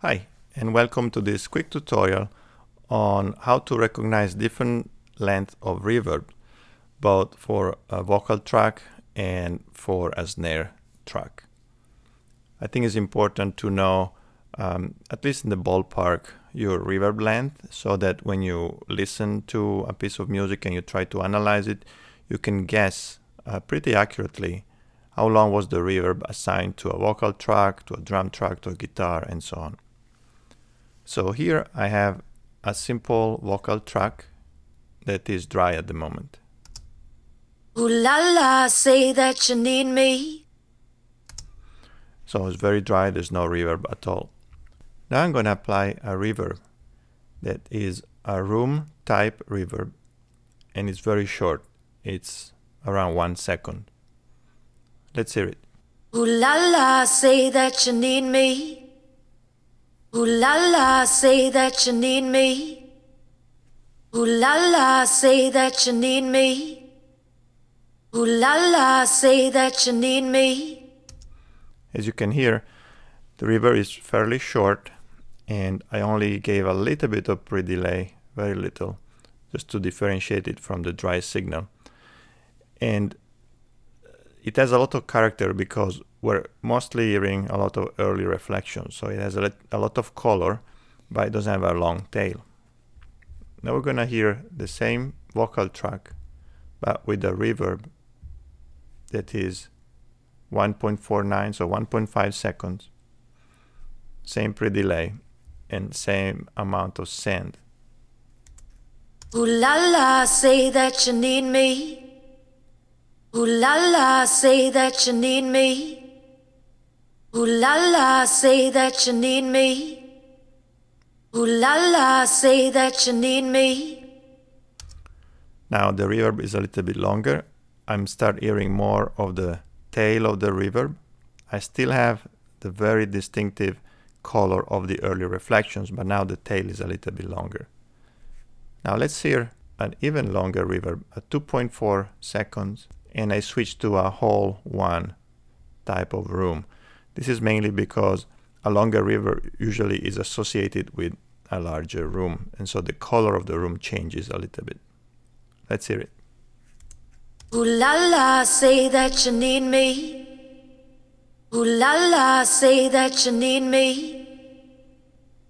Hi, and welcome to this quick tutorial on how to recognize different length of reverb, both for a vocal track and for a snare track. I think it's important to know, at least in the ballpark, your reverb length, so that when you listen to a piece of music and you try to analyze it, you can guess pretty accurately how long was the reverb assigned to a vocal track, to a drum track, to a guitar, and so on. So here I have a simple vocal track that is dry at the moment. Ooh la la, say that you need me. So it's very dry, there's no reverb at all. Now I'm going to apply a reverb that is a room type reverb, and it's very short. It's around 1 second. Let's hear it. Ooh la la, say that you need me. Ooh la la, say that you need me. Ooh la la, say that you need me. Ooh la la, say that you need me. As you can hear, the reverb is fairly short, and I only gave a little bit of pre-delay, very little, just to differentiate it from the dry signal. And it has a lot of character because we're mostly hearing a lot of early reflections. So it has a lot of color, but it doesn't have a long tail. Now we're going to hear the same vocal track, but with a reverb that is 1.49, so 1.5 seconds. Same pre-delay and same amount of send. Ooh la la, say that you need me. Ooh la la, say that you need me. Ooh la la, say that you need me. Ooh la la, say that you need me. Now the reverb is a little bit longer. I'm start hearing more of the tail of the reverb. I still have the very distinctive color of the early reflections, but now the tail is a little bit longer. Now let's hear an even longer reverb at 2.4 seconds, and I switch to a whole one type of room. This is mainly because a longer reverb usually is associated with a larger room, and so the color of the room changes a little bit. Let's hear it. Ooh la la, say that you need me. Ooh la la, say that you need me.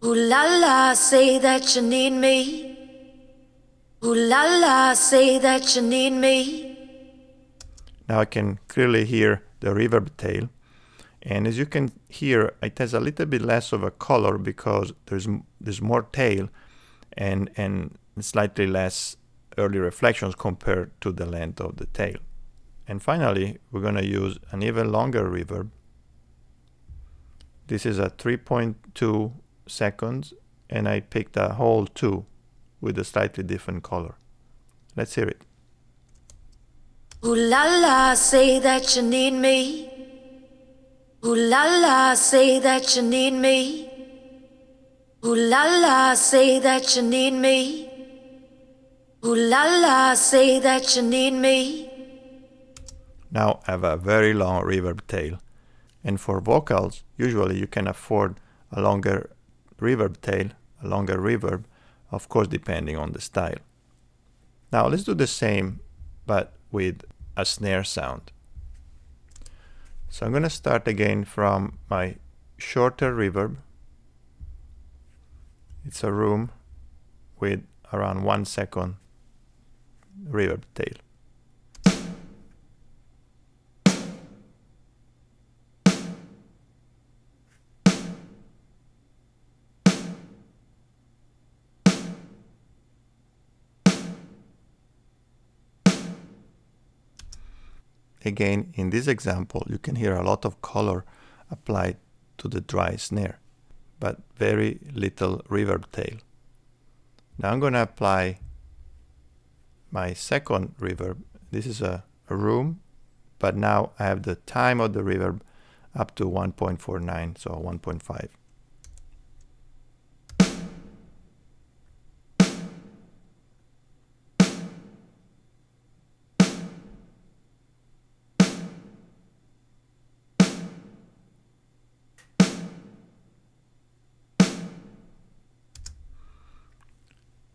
Ooh la la, say that you need me. Ooh la la, say that you need me. Now I can clearly hear the reverb tail, and as you can hear, it has a little bit less of a color because there's more tail and slightly less early reflections compared to the length of the tail. And finally, we're going to use an even longer reverb. This is a 3.2 seconds, and I picked a whole 2 with a slightly different color. Let's hear it. Ooh la la, say that you need me. Ooh la la, say that you need me. Ooh la la, say that you need me. Ooh la la, say that you need me. Now I have a very long reverb tail. And for vocals, usually you can afford a longer reverb tail, a longer reverb, of course depending on the style. Now let's do the same, but with a snare sound. So I'm going to start again from my shorter reverb. It's a room with around 1 second reverb tail. Again, in this example, you can hear a lot of color applied to the dry snare, but very little reverb tail. Now I'm going to apply my second reverb. This is a room, but now I have the time of the reverb up to 1.49, so 1.5.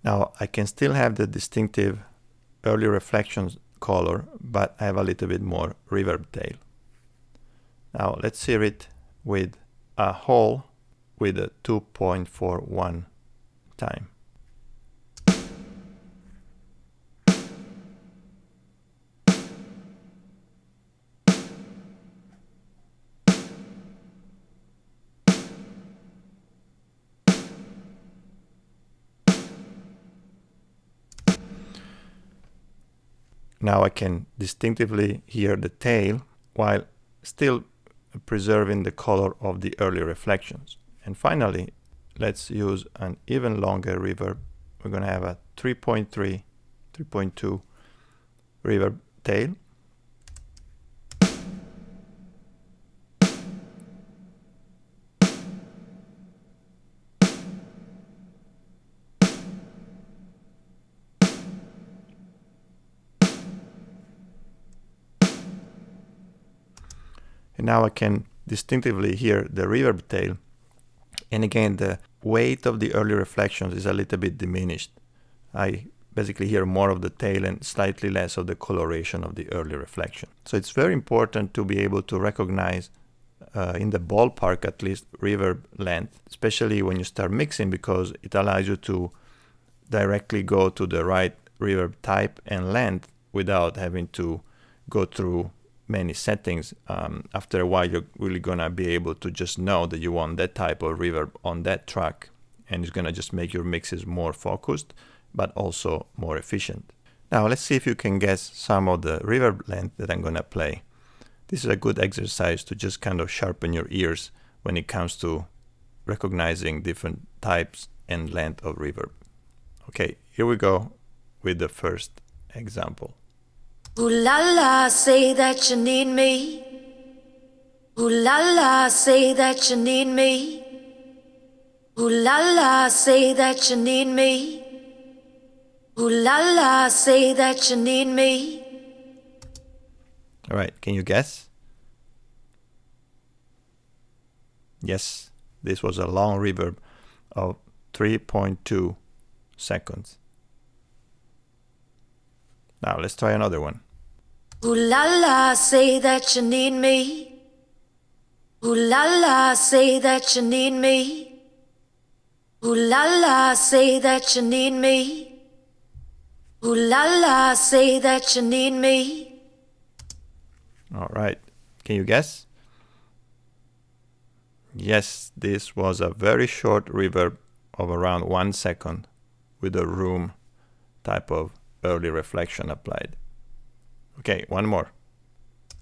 Now I can still have the distinctive early reflections color, but I have a little bit more reverb tail. Now let's hear it with a hole with a 2.41 time. Now I can distinctively hear the tail while still preserving the color of the early reflections. And finally, let's use an even longer reverb. We're going to have a 3.3, 3.2 reverb tail. And now I can distinctively hear the reverb tail. And again, the weight of the early reflections is a little bit diminished. I basically hear more of the tail and slightly less of the coloration of the early reflection. So it's very important to be able to recognize, in the ballpark at least, reverb length, especially when you start mixing, because it allows you to directly go to the right reverb type and length without having to go through many settings. After a while, you're really gonna be able to just know that you want that type of reverb on that track, and it's gonna just make your mixes more focused, but also more efficient. Now let's see if you can guess some of the reverb length that I'm gonna play. This is a good exercise to just kind of sharpen your ears when it comes to recognizing different types and length of reverb. Okay, here we go with the first example. Ooh la la, say that you need me. Ooh la la, say that you need me. Ooh la la, say that you need me. Ooh la la, say that you need me. All right, can you guess? Yes, this was a long reverb of 3.2 seconds. Now let's try another one. Ooh la la, say that you need me. Ooh la la, say that you need me. Ooh la la, say that you need me. Ooh la la, say that you need me. All right, can you guess? Yes, this was a very short reverb of around 1 second with a room type of early reflection applied. Okay, one more.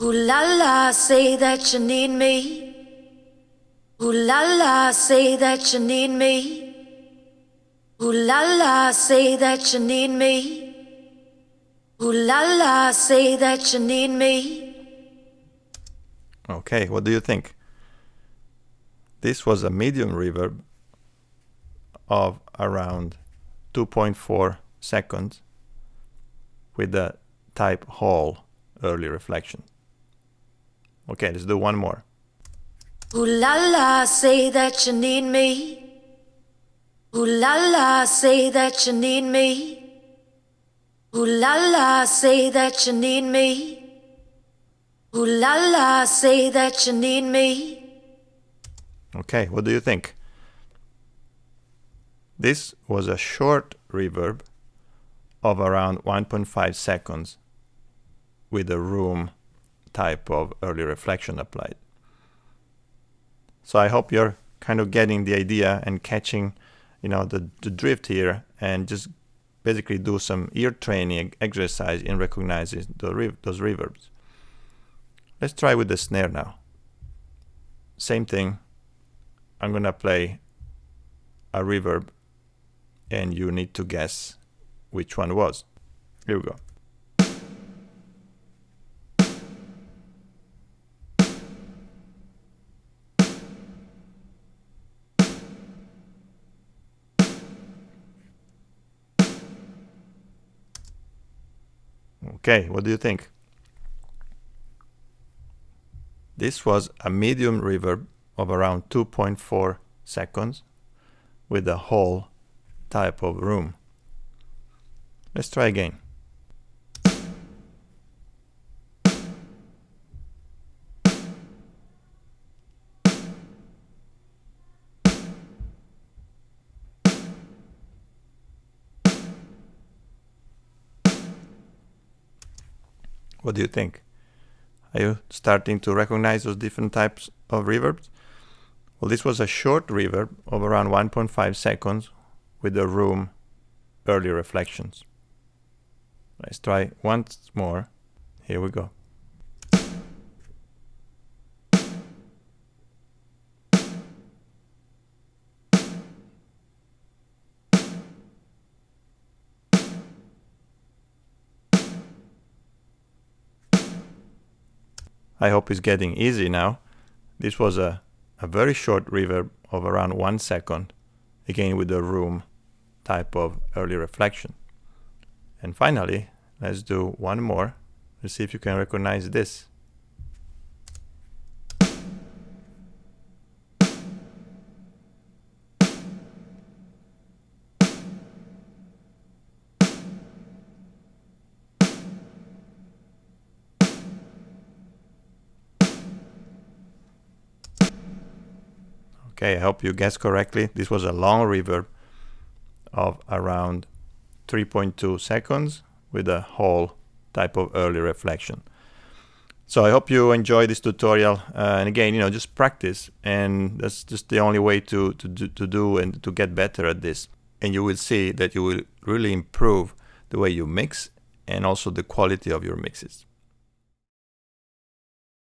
Ooh la la, say that you need me. Ooh la la, say that you need me. Ooh la la, say that you need me. Ooh la la, say that you need me. Okay, what do you think? This was a medium reverb of around 2.4 seconds with the type Hall early reflection. Okay, let's do one more. Ooh la la, say that you need me. Ooh la la, say that you need me. Ooh la la, say that you need me. Ooh la la, say that you need me. Okay, what do you think? This was a short reverb of around 1.5 seconds with a room type of early reflection applied. So I hope you're kind of getting the idea and catching, the drift here, and just basically do some ear training exercise in recognizing those reverbs. Let's try with the snare now. Same thing. I'm gonna play a reverb and you need to guess which one was. Here we go. Okay, what do you think? This was a medium reverb of around 2.4 seconds with a whole type of room. Let's try again. What do you think? Are you starting to recognize those different types of reverbs? Well, this was a short reverb of around 1.5 seconds with the room early reflections. Let's try once more. Here we go. I hope it's getting easy now. This was a very short reverb of around 1 second, again with the room type of early reflection. And finally, let's do one more. Let's see if you can recognize this. Okay, I hope you guessed correctly. This was a long reverb of around 3.2 seconds with a whole type of early reflection. So I hope you enjoy this tutorial. And again, just practice. And that's just the only way to do and to get better at this. And you will see that you will really improve the way you mix and also the quality of your mixes.